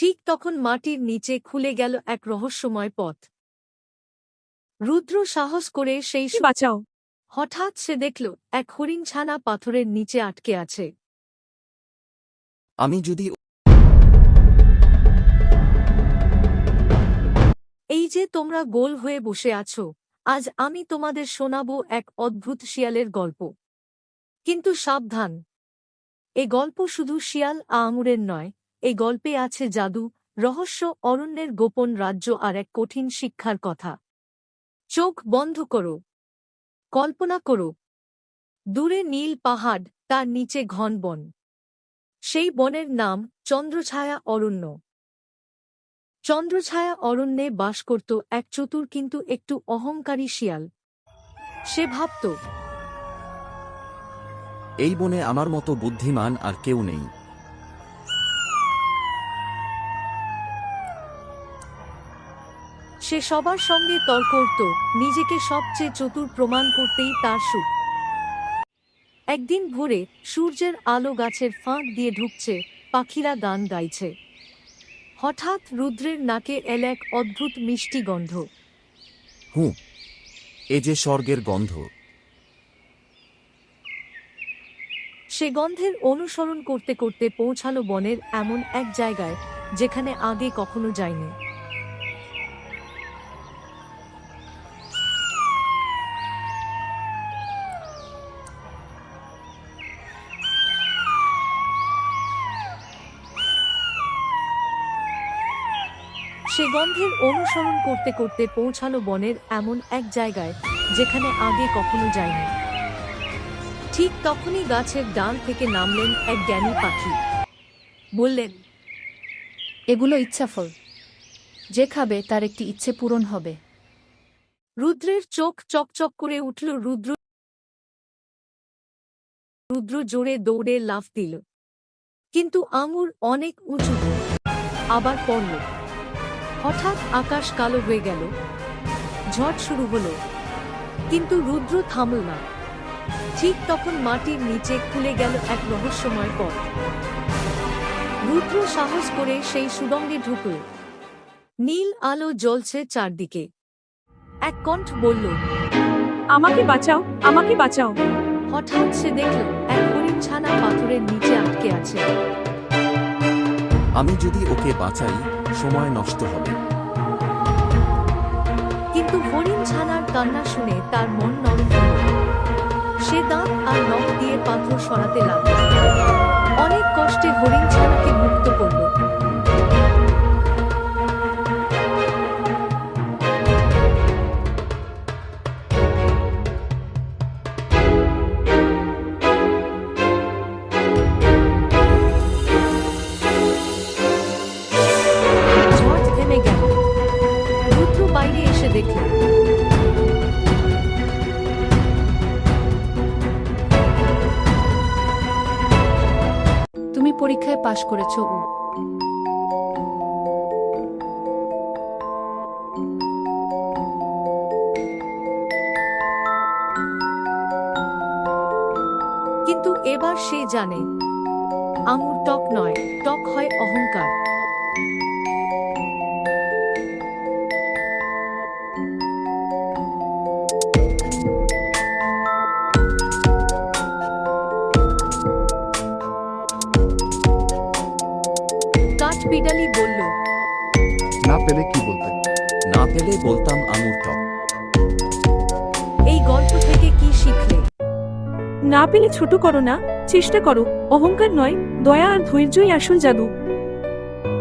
ঠিক তখন মাটির নিচে খুলে গেল এক রহস্যময় পথ। রুদ্র সাহস করে সেই বাঁচাও। হঠাৎ সে দেখল এক হরিণছানা পাথরের নিচে আটকে আছে। আমি যদি এই যে তোমরা গোল হয়ে বসে আছো, আজ আমি তোমাদের শোনাবো এক অদ্ভুত শিয়ালের গল্প। কিন্তু সাবধান, এ গল্প শুধু শিয়াল আঙুরের নয়, এই গল্পে আছে জাদু, রহস্য, অরণ্যের গোপন রাজ্য আর এক কঠিন শিক্ষার কথা। চোখ বন্ধ করো, কল্পনা করো, দূরে নীল পাহাড়, তার নিচে ঘন বন। সেই বনের নাম চন্দ্রছায়া অরণ্য। চন্দ্রছায়া অরণ্যে বাস করত এক চতুর কিন্তু একটু অহংকারী শিয়াল। সে ভাবত, এই বনে আমার মতো বুদ্ধিমান আর কেউ নেই। সে সবার সঙ্গে তর্ক করত, নিজেকে সবচেয়ে চতুর প্রমাণ করতেই তার সুখ। একদিন ভোরে সূর্যের আলো গাছের ফাঁক দিয়ে ঢুকছে, পাখিরা গান গাইছে। হঠাৎ রুদ্রের নাকে এল এক অদ্ভুত মিষ্টি গন্ধ। এ যে স্বর্গের গন্ধ। সে গন্ধের অনুসরণ করতে করতে পৌঁছালো বনের এমন এক জায়গায় যেখানে আগে কখনো যায়নি। সে গন্ধের অনুসরণ করতে করতে পৌঁছালো বনের এমন এক জায়গায় যেখানে আগে কখনো যায়নি। ঠিক তখনই গাছের ডাল থেকে নামলেন এক জ্ঞানী পাখি। বললেন, এগুলো ইচ্ছাফল, যে খাবে তার একটি ইচ্ছে পূরণ হবে। রুদ্রের চোখ চকচক করে উঠল। রুদ্র জোরে দৌড়ে লাফ দিল, কিন্তু আঙুর অনেক উঁচু, আবার পড়ল। হঠাৎ আকাশ কালো হয়ে গেল, ঝড় শুরু হলো, কিন্তু রুদ্র থামল না। ঠিক তখন মাটির নিচে খুলে গেল এক রহস্যময় পথ। রুদ্র সাহস করে সেই সুড়ঙ্গে ঢুকল। নীল আলো জ্বলছে চারদিকে। এক কণ্ঠ বলল, আমাকে বাঁচাও, আমাকে বাঁচাও। হঠাৎ সে দেখল এক হরিণছানা পাথরের নিচে আটকে আছে। আমি যদি ওকে বাঁচাই, সময় নষ্ট হবে। কিন্তু হরিণছানার কান্না শুনে তার মন নরম হল। সে দাঁত আর নখ দিয়ে পাথর সরাতে লাগল। অনেক কষ্টে হরিণছানাকে মুক্ত করল। ঝড় থেমে গেল। রুদ্র বাইরে এসে দেখল তুমি পরীক্ষায় পাশ করেছো। কিন্তু এবার সে জানে, আঙুর টক নয়, টক হয় অহংকার। কাঠবিড়ালি বলল, না পেলে কি বলতে? না পেলে বলতাম আঙুর টক। এই গল্প থেকে কি শিখলে? না পেলে ছোট করো না, চেষ্টা করো। অহংকার নয়, দয়া আর ধৈর্যই আসল জাদু।